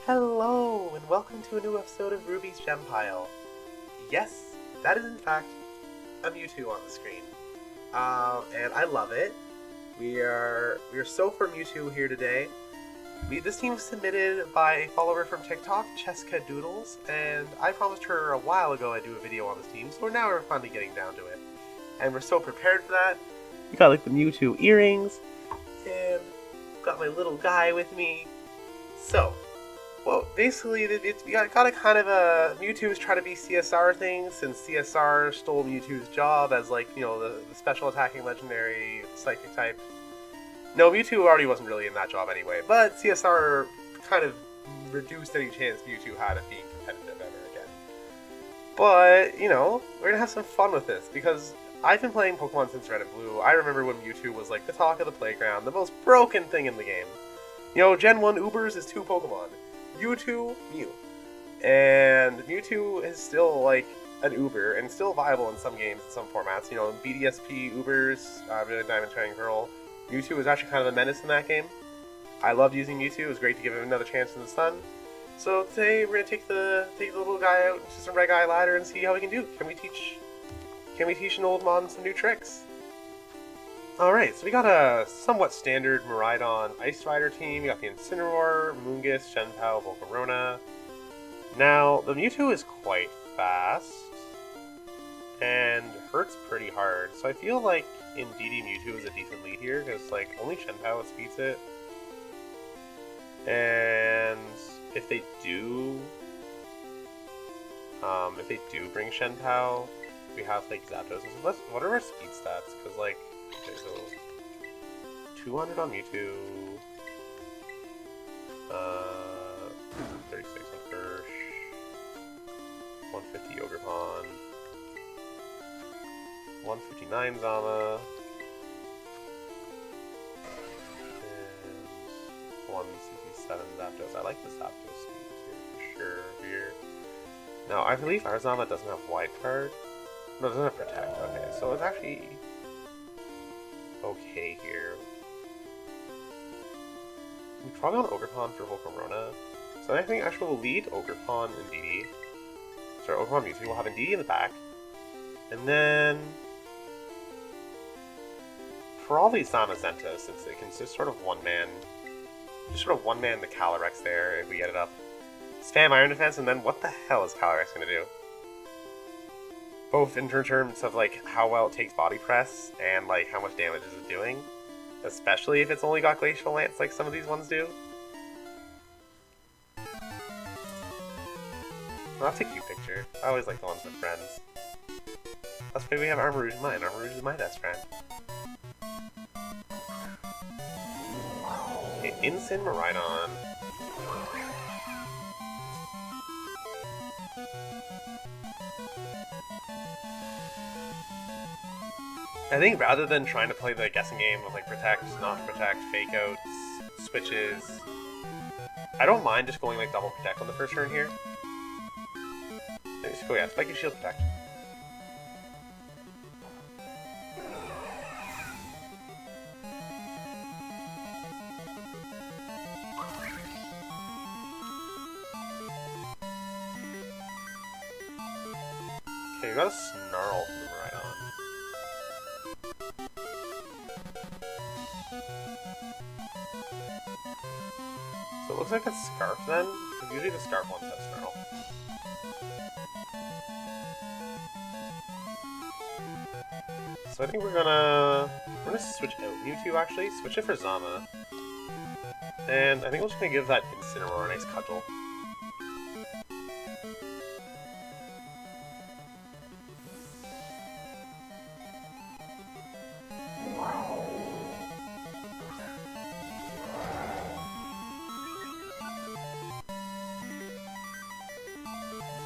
Hello, and welcome to a new episode of Ruby's Gem Pile. Yes, that is in fact a Mewtwo on the screen, and I love it. We are so for Mewtwo here today. This team was submitted by a follower from TikTok, Cheska Doodles, and I promised her a while ago I'd do a video on this team, so now we're finally getting down to it, and we're so prepared for that. We got like the Mewtwo earrings, and got my little guy with me. So. Well, basically, we got a kind of a Mewtwo's trying to be CSR thing, since CSR stole Mewtwo's job as, like, you know, the special attacking legendary psychic type. No, Mewtwo already wasn't really in that job anyway, but CSR kind of reduced any chance Mewtwo had of being competitive ever again. But, you know, we're gonna have some fun with this, because I've been playing Pokemon since Red and Blue. I remember when Mewtwo was, like, the talk of the playground, the most broken thing in the game. You know, Gen 1 Ubers is 2 Pokemon. Mewtwo, Mew. And Mewtwo is still like an Uber and still viable in some games, in some formats. You know, BDSP, Ubers, really Diamond Shining Pearl. Mewtwo is actually kind of a menace in that game. I loved using Mewtwo. It was great to give him another chance in the sun. So today we're gonna take the little guy out to some Red Guy ladder and see how we can do. Can we teach an Old Mon some new tricks? Alright, so we got a somewhat standard Miraidon Ice Rider team. We got the Incineroar, Moongus, Shenpao, Volcarona. Now, the Mewtwo is quite fast and hurts pretty hard, so I feel like in DD Mewtwo is a decent lead here, because like only Shenpao speeds it. And if they do bring Shenpao, we have like Zapdos and stuff. What are our speed stats? Because like, okay, so 200 on Mewtwo, 36 on Kirsch, 150 Ogrepon, 159 Zama, and 167 Zapdos. I like the Zapdos speed too, for sure, here. Now, I believe our Zama doesn't have Wide Card. No, it doesn't have Protect. Okay, so it's actually okay here. We probably on Ogrepon for Volcarona. So I think actually we'll lead Ogrepon and DD. Sorry, Ogrepon Mewtwo. We'll have DD in the back. And then probably Zamazenta, since it can just sort of one-man the Calyrex there if we get it up. Spam Iron Defense, and then what the hell is Calyrex gonna do? Both in terms of like how well it takes body press and like how much damage is it doing, especially if it's only got Glacial Lance like some of these ones do. Well, that's a cute picture. I always like the ones with friends. That's why we have Armor Rouge in mine. Armor Rouge is my best friend. Okay, Incin Miraidon. I think rather than trying to play the guessing game of like protect, not protect, fake outs, switches, I don't mind just going like double protect on the first turn here. Let's go, yeah, Spike and Shield Protect. Okay, we got a Snarl from the Miraidon. So it looks like it's Scarf then, because usually the Scarf ones have Snarl. So I think we're gonna switch out Mewtwo actually, switch it for Zama. And I think we're just gonna give that Incineroar a nice cudgel.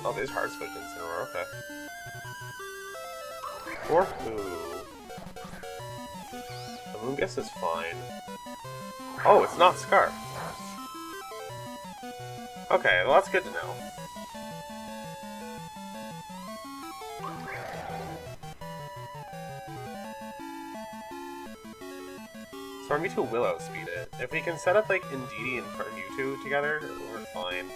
Oh, there's hard switch Incineroar, okay. Or who? The Moongus is fine. Oh, it's not Scarf. Okay, well that's good to know. So our Mewtwo will outspeed it. If we can set up like Indeedee and Mewtwo together, or fine.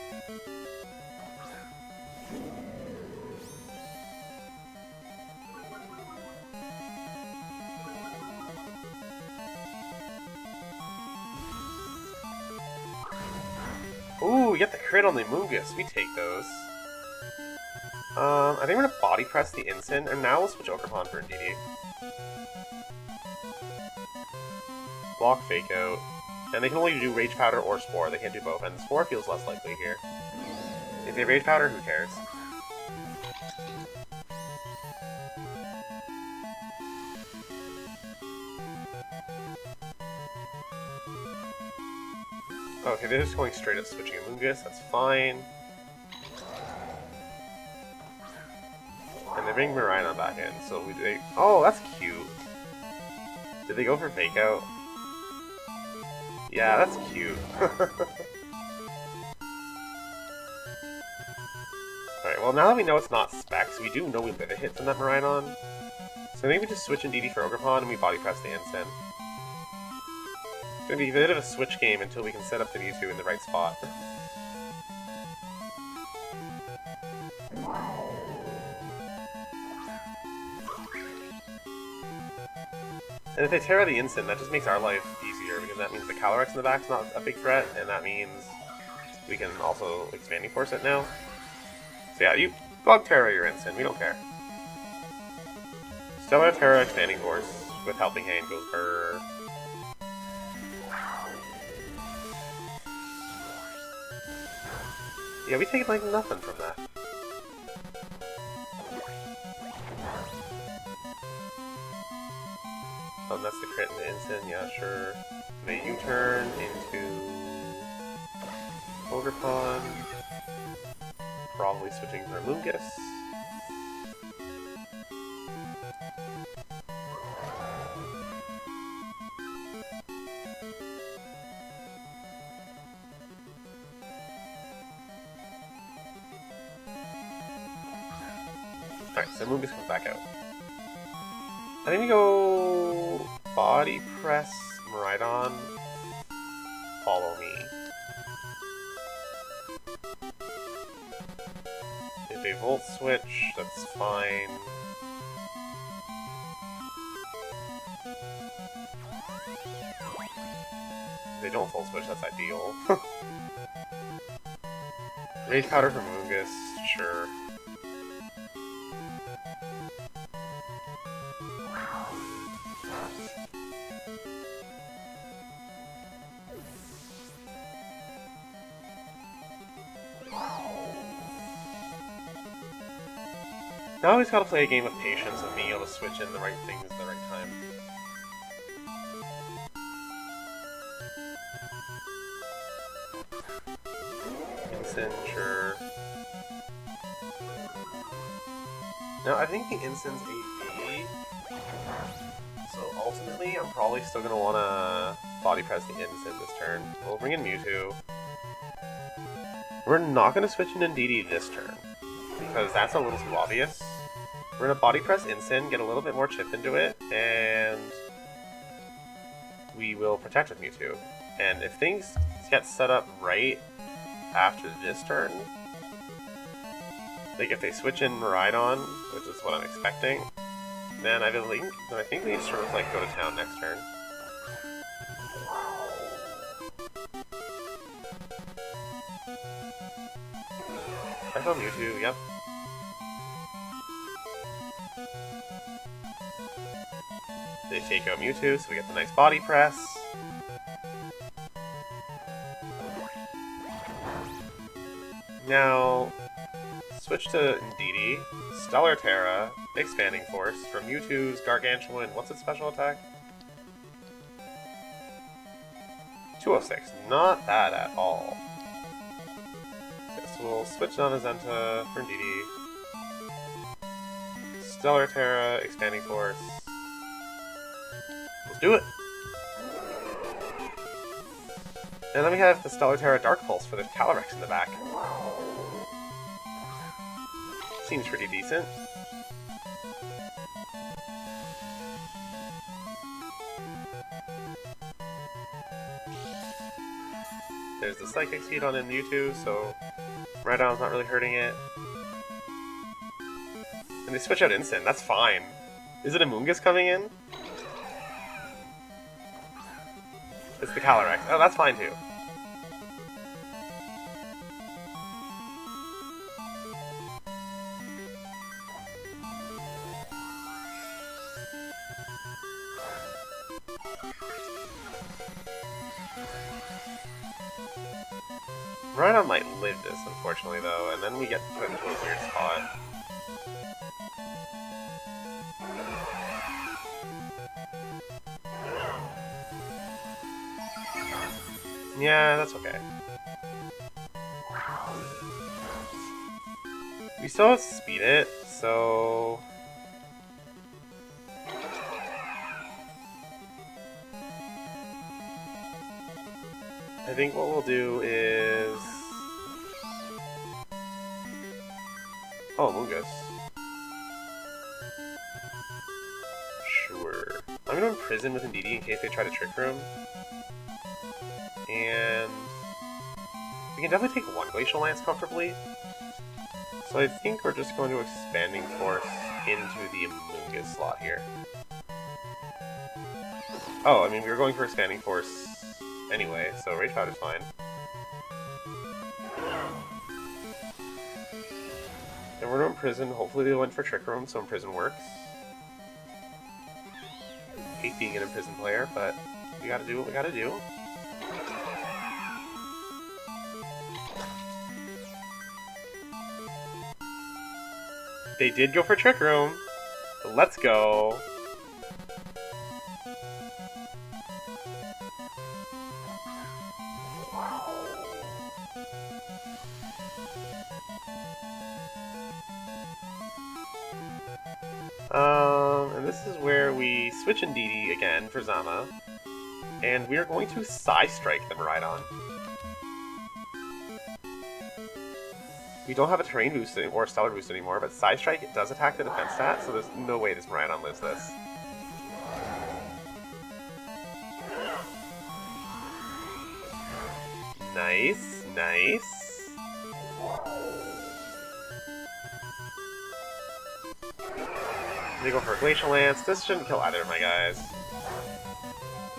Ooh, we get the crit on the Mungus. We take those. I think we're gonna body press the Ensign, and now we'll switch Ogerpon for Indeedee. Block Fake Out. And they can only do Rage Powder or Spore. They can't do both, and Spore feels less likely here. If they Rage Powder, who cares? Okay, they're just going straight up switching a Mungus, that's fine. And they bring Miraidon back in, so they... Oh, that's cute. Did they go for Fake Out? Yeah, that's cute. Alright, well now that we know it's not Specs, we do know we live a hit from that Miraidon. So maybe we just switch Indeedee for Ogerpon and we body press the Ensign. It's gonna be a bit of a switch game until we can set up the Mewtwo in the right spot. And if they tear out the Ensign, that just makes our life easier, because that means the Calyrex in the back's not a big threat, and that means we can also Expanding Force it now. So yeah, you Bug Terra your Ensign, we don't care. Stellar Terra Expanding Force with Helping Hand goes burr. Yeah, we take like nothing from that. Oh, and that's the crit in the Ensign, yeah, sure. And a U-turn into Ogerpon. Probably switching for Mungus. Alright, so Mungus comes back out. I think we go Body Press Miraidon. Follow me. If they Volt Switch, that's fine. If they don't Volt Switch, that's ideal. Rage Powder for Mungus, sure. Now I always gotta play a game of patience and being able to switch in the right things at the right time. Ensign, sure. Now I think the Ensign's AV, so ultimately I'm probably still gonna wanna body press the Ensign this turn. We'll bring in Mewtwo. We're not gonna switch in Indeedee this turn, because that's a little too obvious. We're gonna body press Ensign, get a little bit more chip into it, and we will protect with Mewtwo. And if things get set up right after this turn, like if they switch in Miraidon, which is what I'm expecting, then I think we need to sort of like go to town next turn. I found Mewtwo, yep. They take out Mewtwo, so we get the nice body press. Now, switch to Indeedee, Stellar Terra, Expanding Force from Mewtwo's Gargantuan. What's its special attack? 206. Not bad at all. So we'll switch on Azenta for Indeedee. Stellar Terra, Expanding Force. Let's do it! And then we have the Stellar Terra Dark Pulse for the Calyrex in the back. Seems pretty decent. There's the Psychic Seed on in Mewtwo, so Rhydon's not really hurting it. And they switch out Instant, that's fine. Is it a Moongus coming in? It's the Calyrex. Oh, that's fine too. Rhydon might live this, unfortunately, though, and then we get put into a weird spot. Yeah, that's okay. We still have to speed it, so... I think what we'll do is... Oh, Moongus. Sure. I'm gonna imprison with Indeedee in case they try to Trick Room. And... we can definitely take one Glacial Lance comfortably. So I think we're just going to Expanding Force into the Moongus slot here. Oh, I mean, we were going for Expanding Force anyway, so Rage Powder's fine. And we're going to Imprison. Hopefully they went for Trick Room, so Imprison works. Hate being an Imprison player, but we gotta do what we gotta do. They did go for Trick Room. Let's go. And this is where we switch Indeedee again for Zama. And we are going to Psy-Strike the Miraidon. We don't have a terrain boost or a stellar boost anymore, but Psy-Strike does attack the defense stat, so there's no way this Miraidon lives this. Nice, nice. They go for a Glacial Lance. This shouldn't kill either of my guys.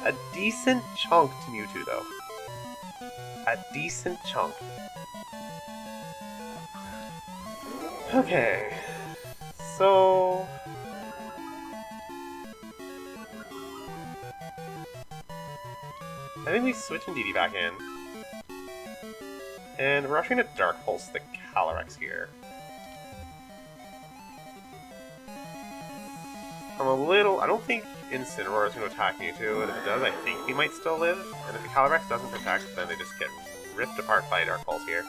A decent chunk to Mewtwo, though. A decent chunk. Okay. So... I think we switch Indeedee back in. And we're actually going to Dark Pulse the Calyrex here. I'm a little... I don't think Incineroar is going to attack Mewtwo, and if it does, I think we might still live. And if the Calyrex doesn't protect, then they just get ripped apart by Dark Pulse here.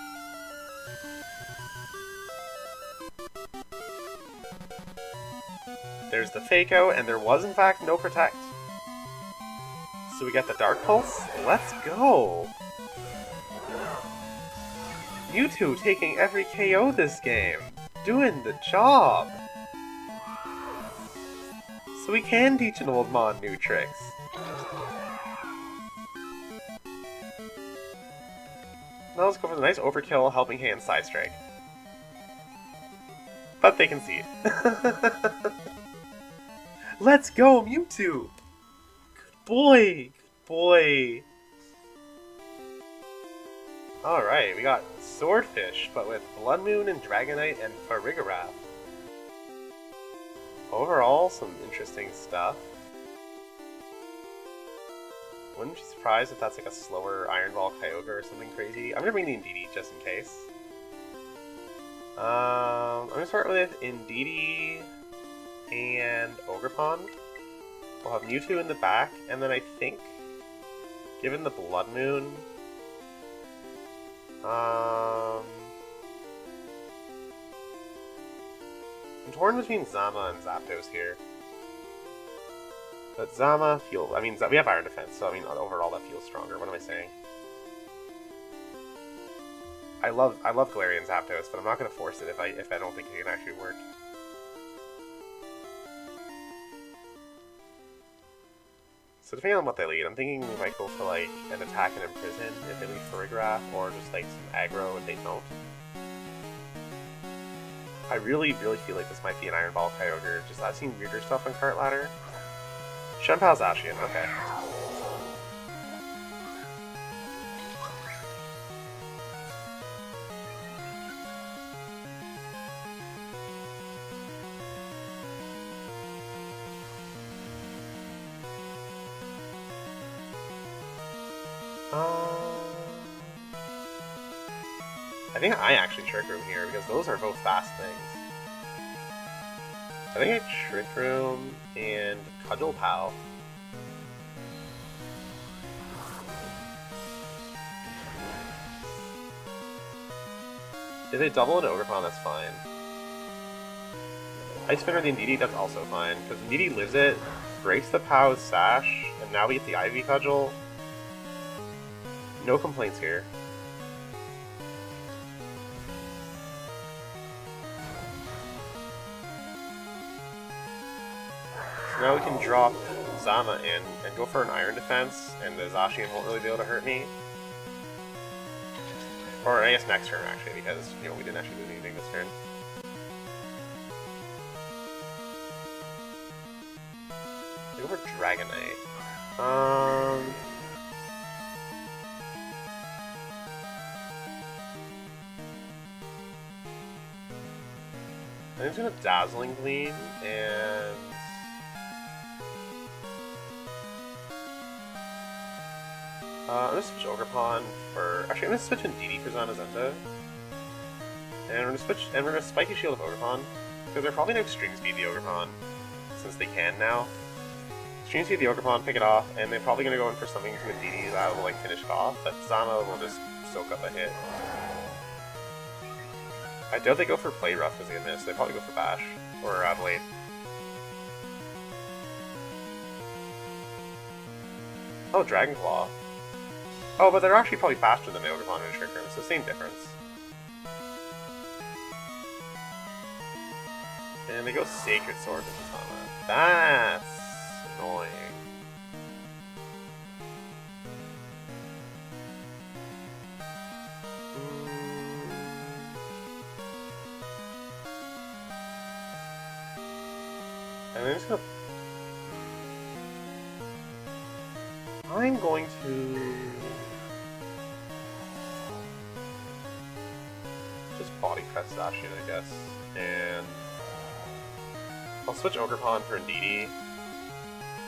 There's the Fake Out, and there was in fact no Protect. So we get the Dark Pulse. Let's go! Mewtwo taking every KO this game. Doing the job! So we can teach an Old Mon new tricks. Now let's go for the nice Overkill Helping Hand Psy-Strike. But they concede. Let's go, Mewtwo! Good boy! Good boy! Alright, we got Swordfish, but with Blood Moon and Dragonite and Farigiraf. Overall, some interesting stuff. Wouldn't be surprised if that's like a slower Iron Ball Kyogre or something crazy. I'm gonna bring the Indeedee just in case. I'm gonna start with Indeedee and Ogerpon. We'll have Mewtwo in the back, and then I think, given the Blood Moon, I'm torn between Zama and Zapdos here. But Zama feels... I mean, we have Iron Defense, so I mean, overall that feels stronger. What am I saying? I love Galarian Zapdos, but I'm not going to force it if I don't think it can actually work. So So depending on what they lead, I'm thinking we might go for like an attack and imprison if they lead Choreograph, or just like some aggro if they don't. I really feel like this might be an Iron Ball Kyogre, just I've seen weirder stuff on Cart Ladder. Shenpao Zacian, okay. I think I actually Trick Room here, because those are both fast things. I think I Trick Room and Cudgel Pal. If they double into Ogerpon, that's fine. Ice Spinner the Indeedee, that's also fine, because Indeedee lives it, breaks the Pow's Sash, and now we get the Ivy Cudgel. No complaints here. So now we can drop Zama in and go for an Iron Defense, and the Zacian won't really be able to hurt me. Or I guess next turn, actually, because, you know, we didn't actually do anything this turn. Go for Dragonite. I'm just gonna Dazzling Gleam, and... I'm gonna switch Ogerpon for... Actually, I'm gonna switch Indeedee for Zanazenta. And we're gonna Spiky Shield of Ogerpon, because they're probably gonna Extreme Speed the Ogerpon, since they can now. Extreme Speed the Ogerpon, pick it off, and they're probably gonna go in for something from Indeedee that will like finish it off, but Zama will just soak up a hit. I doubt they go for Play Rough because they miss. They probably go for Bash or Blade. Oh, Dragon Claw. Oh, but they're actually probably faster than the Ogerpon and Trick Room, so same difference. And they go Sacred Sword to Zama. That's annoying. And I'm just gonna... I'm going to... just Body Press Zacian, I guess. And... I'll switch Ogerpon for Indeedee.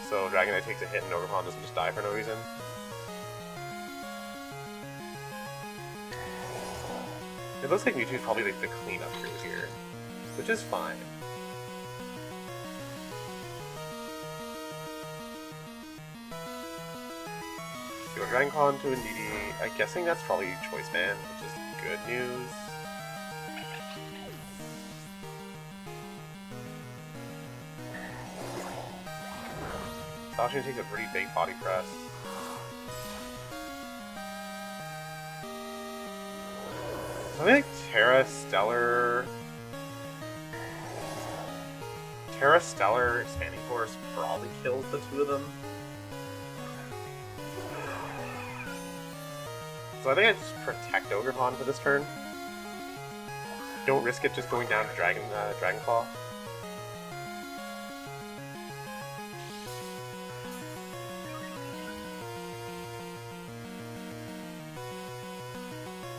So Dragonite takes a hit and Ogerpon doesn't just die for no reason. It looks like Mewtwo's probably like the cleanup crew here, which is fine. Go Dragon Claw into Indeedee. I'm guessing that's probably Choice Band, which is good news. Zacian takes a pretty big Body Press. I think Terra Stellar Expanding Force probably kills the two of them. So I think I just protect Ogerpon for this turn. Don't risk it just going down to Dragon Claw.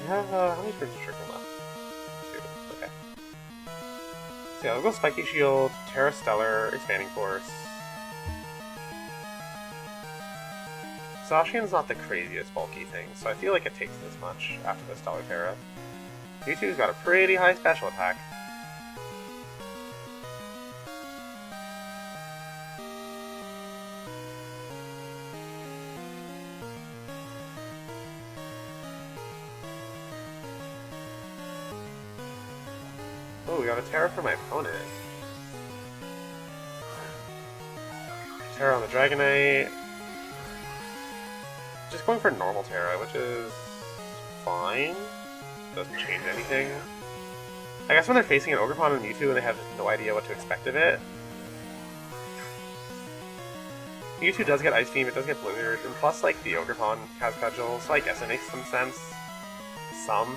We have, how many turns of Trick Room left? 2. Okay. So yeah, I'll go Spiky Shield, Terra Stellar, Expanding Force. Zacian's not the craziest bulky thing, so I feel like it takes this much after the Stellar Terra. Mewtwo's got a pretty high special attack. Oh, we got a Terra for my opponent. Terra on the Dragonite. Just going for normal Terra, which is fine. Doesn't change anything. I guess when they're facing an Ogerpon and Mewtwo and they have no idea what to expect of it, Mewtwo does get Ice Beam, it does get Blizzard, and plus, like, the Ogre Mon has Cudgel, so I guess it makes some sense. Some.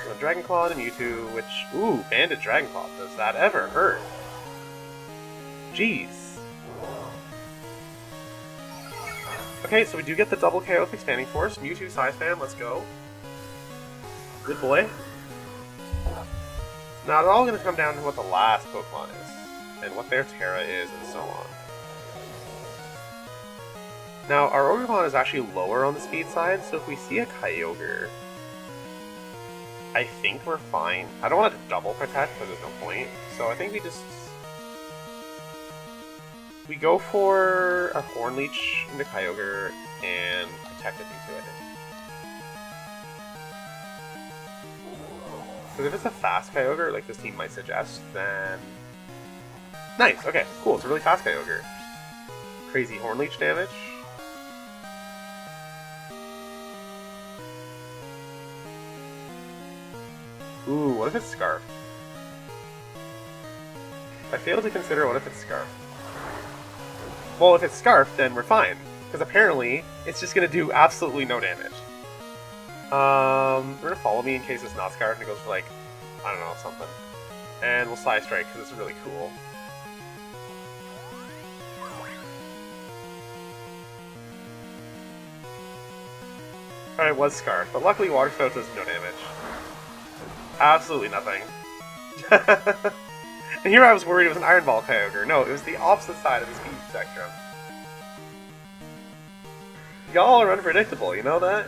So Dragon Claw and Mewtwo, which... Ooh, Banded Dragon Claw. Does that ever hurt? Jeez. Okay, so we do get the double KO with Expanding Force. Mewtwo Size Spam, let's go. Good boy. Now, it's all going to come down to what the last Pokemon is, and what their Terra is, and so on. Now, our Ogre is actually lower on the speed side, so if we see a Kyogre, I think we're fine. I don't want to double protect, because there's no point, so I think we just... We go for a Horn Leech into Kyogre and protect it into, I think. Because if it's a fast Kyogre, like this team might suggest, then... Nice, okay, cool, it's a really fast Kyogre. Crazy Horn Leech damage. Ooh, what if it's Scarfed? I fail to consider what if it's Scarfed. Well, if it's Scarfed, then we're fine. Because apparently, it's just going to do absolutely no damage. We're going to follow me in case it's not Scarfed and it goes for, like, I don't know, something. And we'll Side Strike because it's really cool. Alright, it was Scarfed, but luckily Water Spout does no damage. Absolutely nothing. And here I was worried it was an Iron Ball Kyogre. No, it was the opposite side of the speed spectrum. Y'all are unpredictable, you know that?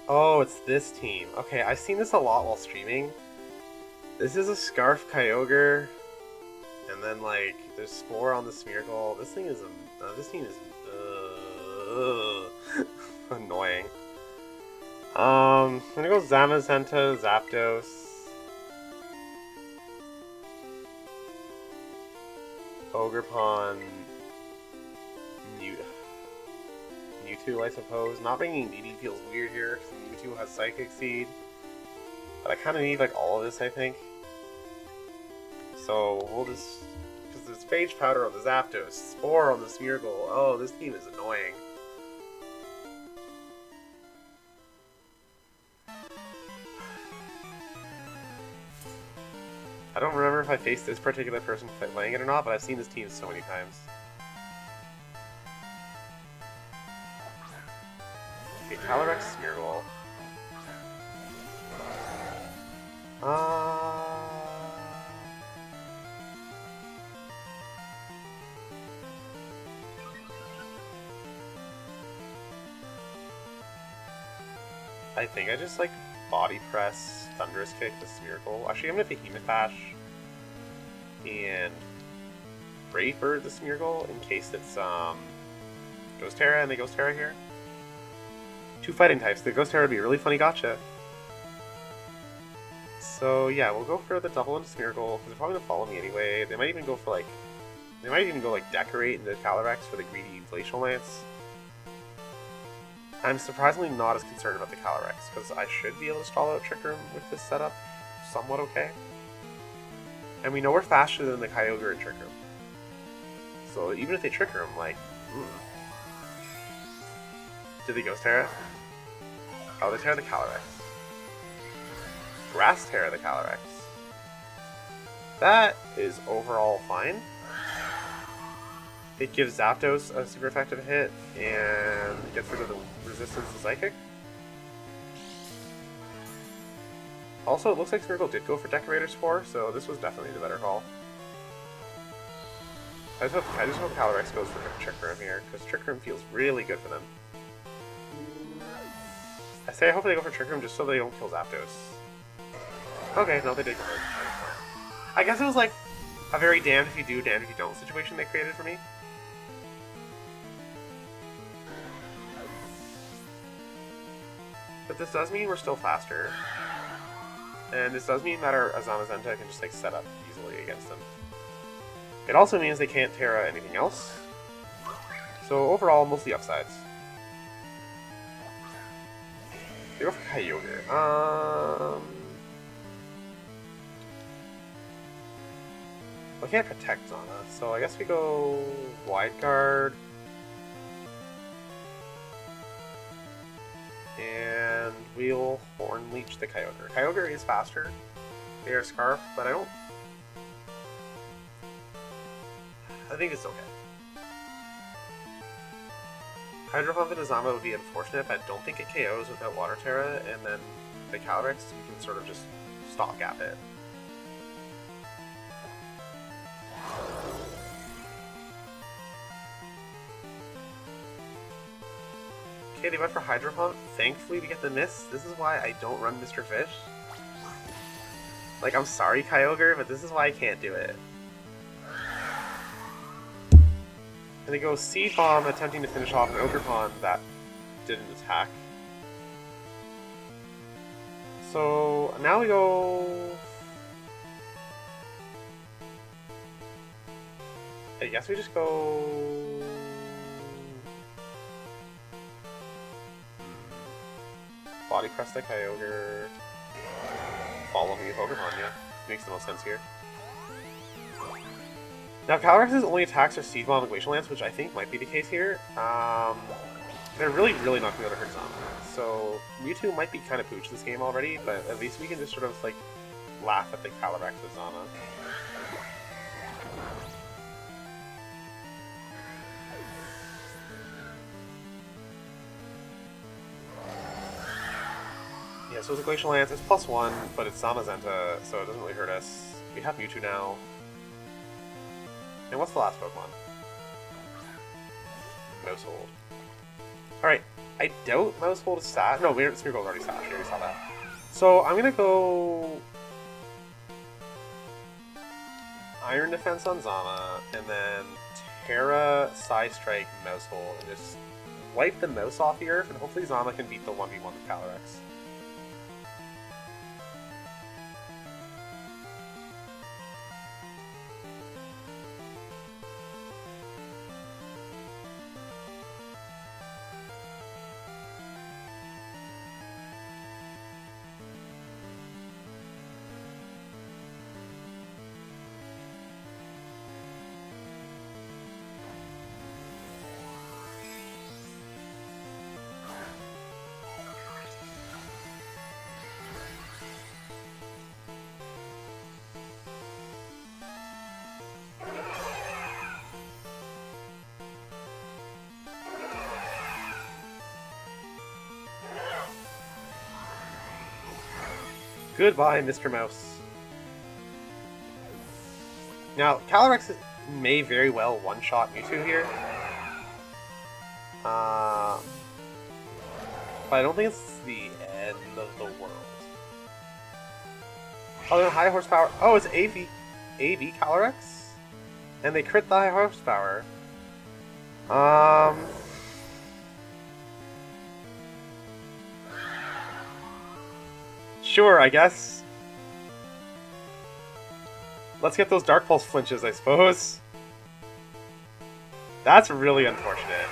Oh, it's this team. Okay, I've seen this a lot while streaming. This is a Scarf Kyogre. And then, like, there's Spore on the Smeargle. This thing is, this team is, annoying. I'm gonna go Zamazenta, Zapdos. Ogerpon, Mewtwo, I suppose. Not bringing Meaty feels weird here, because Mewtwo has Psychic Seed. But I kind of need, like, all of this, I think. So, we'll just... Because there's Phage Powder on the Zapdos, Spore on the Smeargle. Oh, this team is annoying. I don't remember if I faced this particular person playing it or not, but I've seen this team so many times. Okay, Calyrex, Smeargle. I think I just, like, Body Press, Thunderous Kick the Smeargle. Actually, I'm gonna Behemoth Dash and Brave Bird the Smeargle in case it's Ghost Terra and they Ghost Terra here. Two fighting types. The Ghost Terra would be a really funny gotcha. So yeah, we'll go for the double into Smeargle because they're probably gonna follow me anyway. They might even go for like Decorate into Calyrex for the greedy Glacial Lance. I'm surprisingly not as concerned about the Calyrex, because I should be able to stall out Trick Room with this setup somewhat okay. And we know we're faster than the Kyogre in Trick Room. So even if they Trick Room, like... Did they Ghost Terra? Oh, they Terra the Calyrex. Grass Terra the Calyrex. That is overall fine. It gives Zapdos a super effective hit, and gets rid of the resistance to Psychic. Also, it looks like Smeargle did go for Decorator Spore, so this was definitely the better call. I just hope Calyrex goes for Trick Room here, because Trick Room feels really good for them. I say I hope they go for Trick Room just so they don't kill Zapdos. Okay, no, they did go for Decorator Spore. I guess it was like a very damned if you do, damned if you don't situation they created for me. But this does mean we're still faster. And this does mean that our Zamazenta can just like set up easily against them. It also means they can't Terra anything else. So overall, mostly upsides. They go for Kyogre. I can't protect Zana, so I guess we go Wide Guard. And we'll Horn Leech the Kyogre. Kyogre is faster. They are Scarf, but I think it's okay. Hydro Pump into Zama would be unfortunate, but I don't think it KOs without Water Terra, and then the Calyrex, we can sort of just stopgap it. Okay, they went for Hydro Pump. Thankfully, we get the miss. This is why I don't run Mr. Fish. Like, I'm sorry, Kyogre, but this is why I can't do it. And they go Seed Bomb, attempting to finish off an Ogerpon that didn't attack. So now we go... I guess we just go... Body Press the Kyogre. Follow me with Ogerpon, yeah. Makes the most sense here. Now, Calyrex's only attacks are Seed Bomb and Glacial Lance, which I think might be the case here. They're really not going to be able to hurt Zama. So, Mewtwo might be kind of pooch this game already, but at least we can just sort of, like, laugh at the Calyrex with Zama. Yeah, so it's a Glacial Lance. It's +1, but it's Zamazenta, so it doesn't really hurt us. We have Mewtwo now. And what's the last Pokemon? Mousehold. Alright, I doubt Mousehold is Sash. No, Smeargle's already Sash. We already saw that. So I'm gonna go... Iron Defense on Zama, and then Terra, Psystrike, Mousehold, and just wipe the mouse off the earth, and hopefully Zama can beat the 1v1 with Calyrex. Goodbye, Mr. Mouse. Now, Calyrex may very well one-shot Mewtwo here. But I don't think it's the end of the world. Oh, they're high horsepower. Oh, it's AV Calyrex? And they crit the high horsepower. Sure, I guess. Let's get those Dark Pulse flinches, I suppose. That's really unfortunate.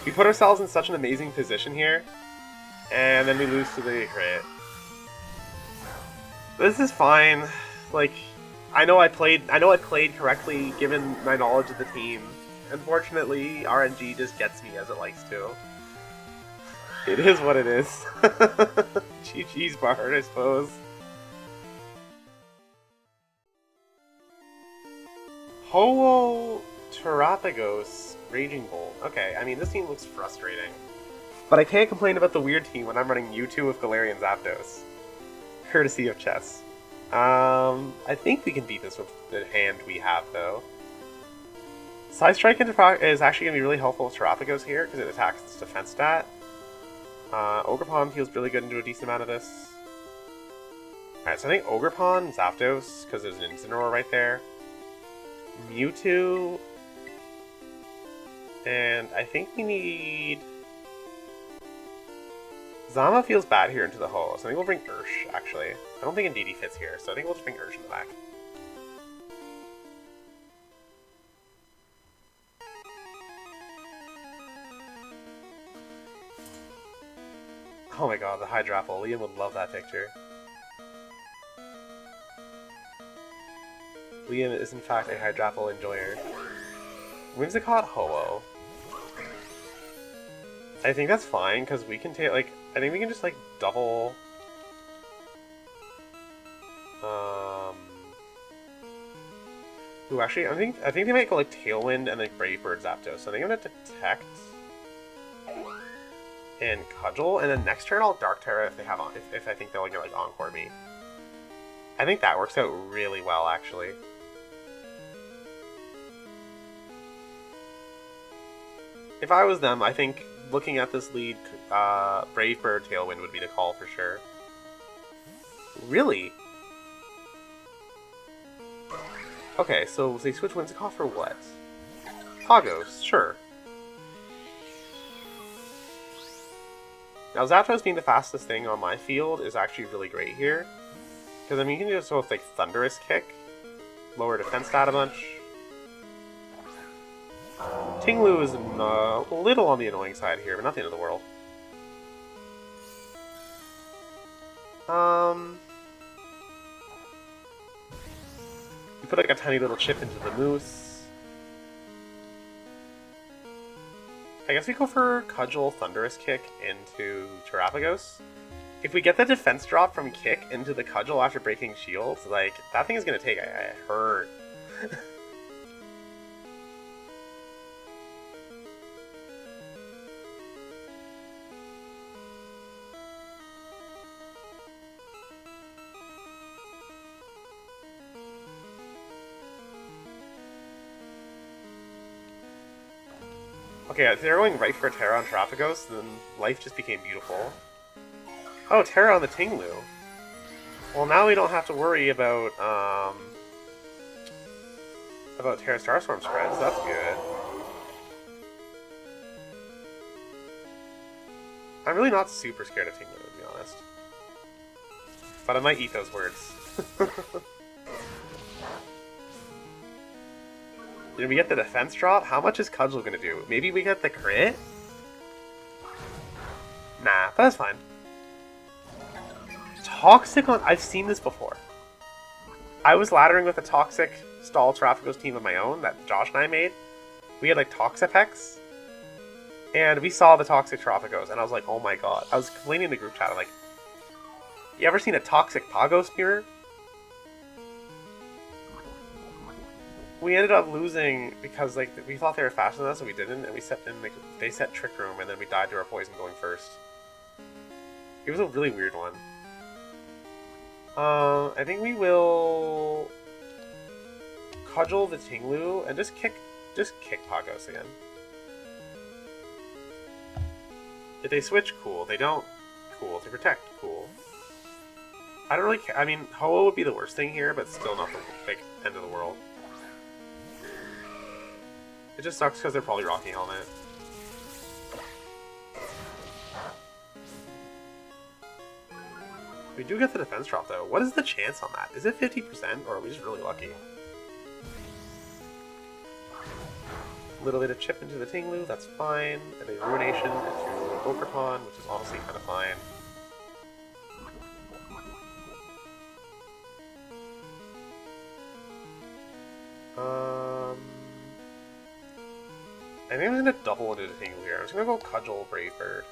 We put ourselves in such an amazing position here, and then we lose to the crit. This is fine. Like, I know I played correctly given my knowledge of the team. Unfortunately, RNG just gets me as it likes to. It is what it is. GG's Bard, I suppose. Ho-Oh Terapagos Raging Bolt. Okay, I mean, this team looks frustrating. But I can't complain about the weird team when I'm running Mewtwo with Galarian Zapdos. Courtesy of chess. I think we can beat this with the hand we have, though. Psystrike is actually going to be really helpful with Terapagos here, because it attacks its defense stat. Ogerpon feels really good into a decent amount of this. Alright, so I think Ogerpon, Zapdos, because there's an Incineroar right there. Mewtwo. And I think we need Zama feels bad here into the Ho, so I think we'll bring Ursh, actually. I don't think Indeedee fits here, so I think we'll just bring Ursh in the back. Oh my god, the Hydrapple. Liam would love that picture. Liam is in fact a Hydrapple enjoyer. Whimsicott Ho-Oh. I think that's fine, because we can take, like, I think we can just, like, double... Ooh, actually, I think they might go, like, Tailwind and, like, Brave Bird Zapdos. So I think I'm gonna Detect and Cudgel, and then next turn I'll Dark Terra if they have on, if I think they'll, like, Encore me. I think that works out really well, actually. If I was them, I think looking at this lead, Brave Bird Tailwind would be the call for sure. Really? Okay, so they switch Whimsicott for what? Pagos, sure. Now Zapdos being the fastest thing on my field is actually really great here. Because I mean you can just go with like Thunderous Kick, lower defense stat a bunch. Tinglu is a little on the annoying side here, but not the end of the world. We put like a tiny little chip into the Moose. I guess we go for Cudgel Thunderous Kick into Terapagos. If we get the defense drop from Kick into the Cudgel after breaking shields, like, that thing is gonna take a hurt. Okay, if they're going right for Terra on Terapagos, then life just became beautiful. Oh, Terra on the Tinglu. Well, now we don't have to worry about Terra Starstorm spreads. That's good. I'm really not super scared of Tinglu, to be honest. But I might eat those words. Did we get the defense drop? How much is Cudgel gonna do? Maybe we get the crit? Nah, but that's fine. Toxic on... I've seen this before. I was laddering with a Toxic Stall Terapagos team of my own that Josh and I made. We had like Toxapex. And we saw the Toxic Terapagos, and I was like, oh my god. I was complaining in the group chat, I'm like, you ever seen a Toxic Pagos mirror? We ended up losing because like we thought they were faster than us and we didn't, and we set them like they set Trick Room and then we died to our poison going first. It was a really weird one. I think we will Cudgel the Tinglu and just kick Pagos again. If they switch, cool. They don't, cool. If they protect, cool. I don't really care. I mean, Ho-Oh would be the worst thing here, but still not the like end of the world. It just sucks because they're probably Rocky Helmet. We do get the defense drop though. What is the chance on that? Is it 50% or are we just really lucky? A little bit of chip into the Tinglu, that's fine. And a Ruination into Okerpon, which is honestly kind of fine. I think I'm going to double into the Tinglu here. I'm just going to go Cudgel Brave Bird.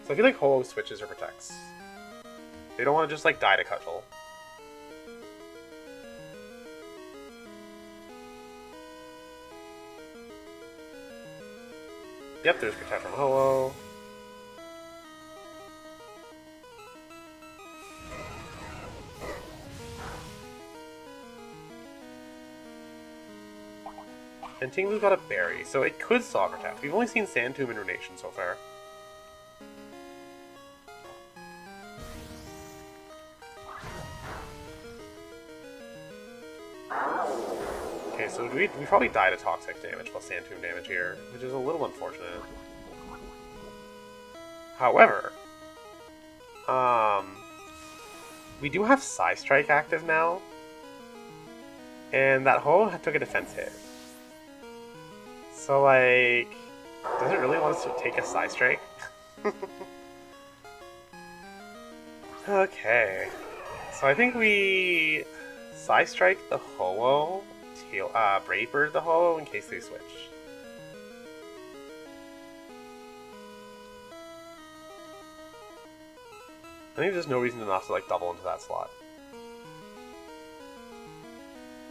So I feel like Ho-Oh switches or protects. They don't want to just like die to Cudgel. Yep, there's protect from Ho-Oh. And Tinglu's got a berry, so it could Saw Protect. We've only seen Sand Tomb and Runation so far. Okay, so we probably die to Toxic damage plus Sand Tomb damage here, which is a little unfortunate. However, We do have Psy Strike active now. And that hole took a defense hit. So, like, does it really want us to take a Psy Strike? Okay. So I think we Psy Strike the Ho-Oh, Brave Bird the Ho-Oh in case they switch. I think there's no reason enough to like double into that slot.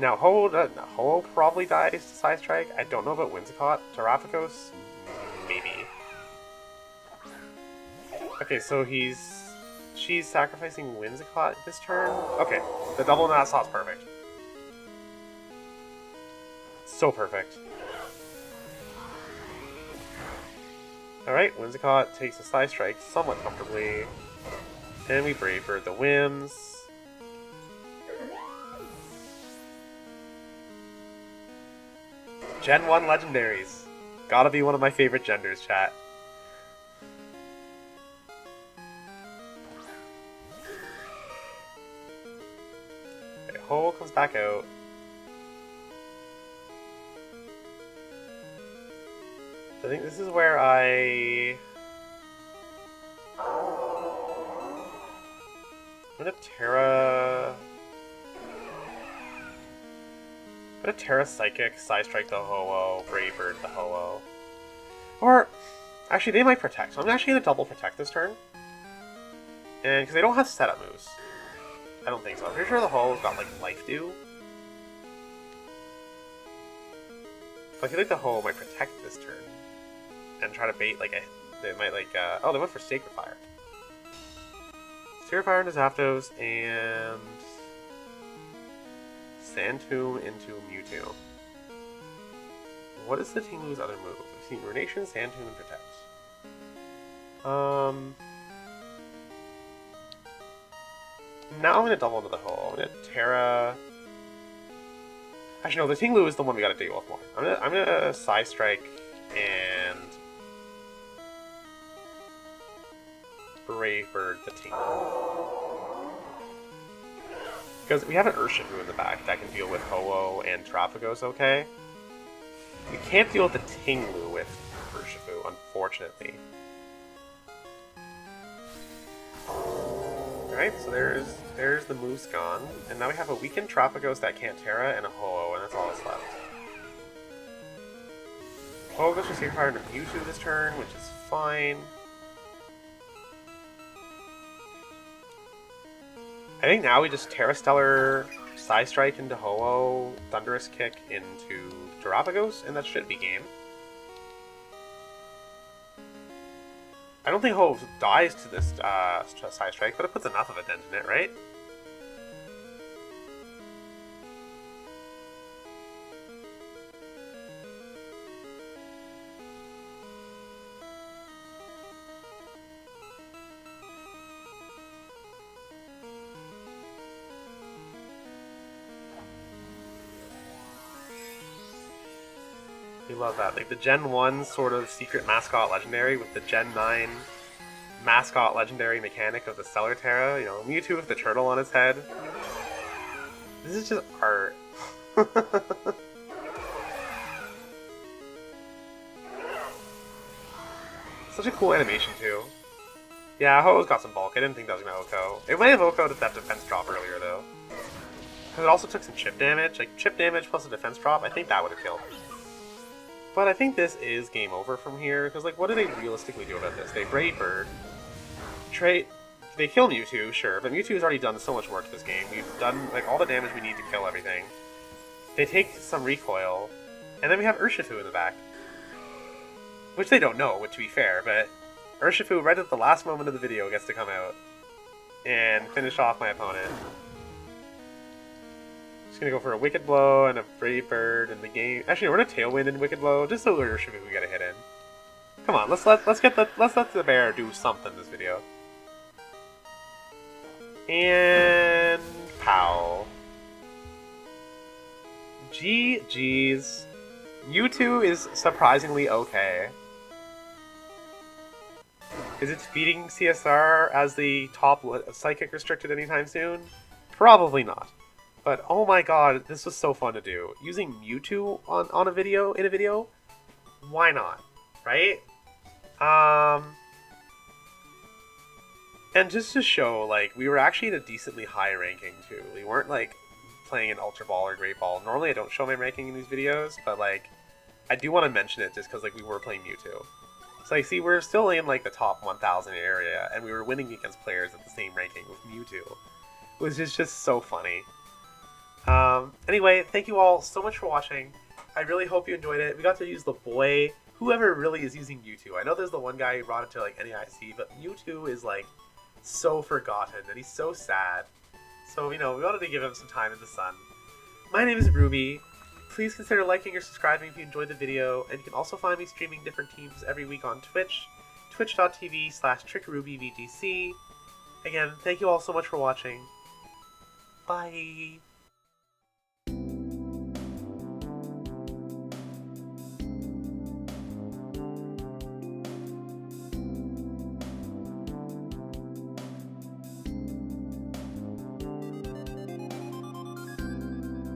Now Ho-Oh probably dies to Psy Strike. I don't know about Whimsicott. Terrapagos? Maybe. Okay, so she's sacrificing Whimsicott this turn. Okay, the double in that slot's perfect. So perfect. Alright, Whimsicott takes a Psy Strike somewhat comfortably. And we Brave Bird the Whims. Gen 1 Legendaries. Gotta be one of my favorite genders, chat. Okay, Ho comes back out. I think this is where I'm gonna Terra Psychic, Psy Strike the Ho-Oh, Brave Bird the Ho-Oh. Or, actually they might Protect, so I'm actually gonna double Protect this turn. And, because they don't have setup moves. I don't think so. I'm pretty sure the Ho-Oh's got, like, Life Dew. So I feel like the Ho-Oh might Protect this turn. And try to bait, like, they might, like, oh, they went for Sacred Fire. Sacred Fire into Zapdos, and Sand Tomb into Mewtwo. What is the Tinglu's other move? We've seen Ruination, Sand Tomb, and Protect. Now I'm gonna double into the Ho-Oh. I'm gonna Terra. Actually, no, the Tinglu is the one we gotta deal with more. I'm gonna Psy Strike and Brave Bird the Tinglu. Because we have an Urshifu in the back that can deal with Ho-Oh and Terrapagos okay. We can't deal with the Tinglu with Urshifu, unfortunately. Alright, so there's the moves gone. And now we have a weakened Terrapagos that can't Terra and a Ho-Oh, and that's all that's left. Ho-Oh goes for Sacred Fire into Mewtwo this turn, which is fine. I think now we just Terra Stellar, Psy Strike into Ho-Oh, Thunderous Kick into Terrapagos, and that should be game. I don't think Ho-Oh dies to this Psy Strike, but it puts enough of a dent in it, right? We love that. Like the Gen 1 sort of secret mascot legendary with the Gen 9 mascot legendary mechanic of the Stellar Terra. You know, Mewtwo with the turtle on his head. This is just art. Such a cool animation too. Yeah, Ho-Oh's got some bulk. I didn't think that was gonna OHKO. It might have OHKO'd that defense drop earlier though. Because it also took some chip damage. Like chip damage plus a defense drop, I think that would have killed. But I think this is game over from here, because, like, what do they realistically do about this? They Brave Bird. They kill Mewtwo, sure, but Mewtwo's already done so much work this game. We've done, like, all the damage we need to kill everything. They take some recoil, and then we have Urshifu in the back. Which they don't know, to be fair, but Urshifu, right at the last moment of the video, gets to come out and finish off my opponent. Just gonna go for a Wicked Blow and a Brave Bird in the game. Actually, we're gonna Tailwind and Wicked Blow just so Urshifu can get a hit in. Come on, let's let the bear do something this video. And pow. GG's. Mewtwo is surprisingly okay. Is it beating CSR as the top psychic restricted anytime soon? Probably not. But oh my god, this was so fun to do. Using Mewtwo on a video, in a video? Why not? Right? And just to show, like, we were actually in a decently high ranking, too. We weren't, like, playing an Ultra Ball or Great Ball. Normally I don't show my ranking in these videos, but, like, I do want to mention it just because, like, we were playing Mewtwo. So, like, see, we're still in, like, the top 1,000 area, and we were winning against players at the same ranking with Mewtwo. It was just so funny. Anyway, thank you all so much for watching. I really hope you enjoyed it. We got to use the boy, whoever really is using Mewtwo. I know there's the one guy who brought it to, like, NAIC, but Mewtwo is, like, so forgotten, and he's so sad. So, you know, we wanted to give him some time in the sun. My name is Ruby. Please consider liking or subscribing if you enjoyed the video, and you can also find me streaming different teams every week on Twitch, twitch.tv/TrickRubyVGC. Again, thank you all so much for watching. Bye!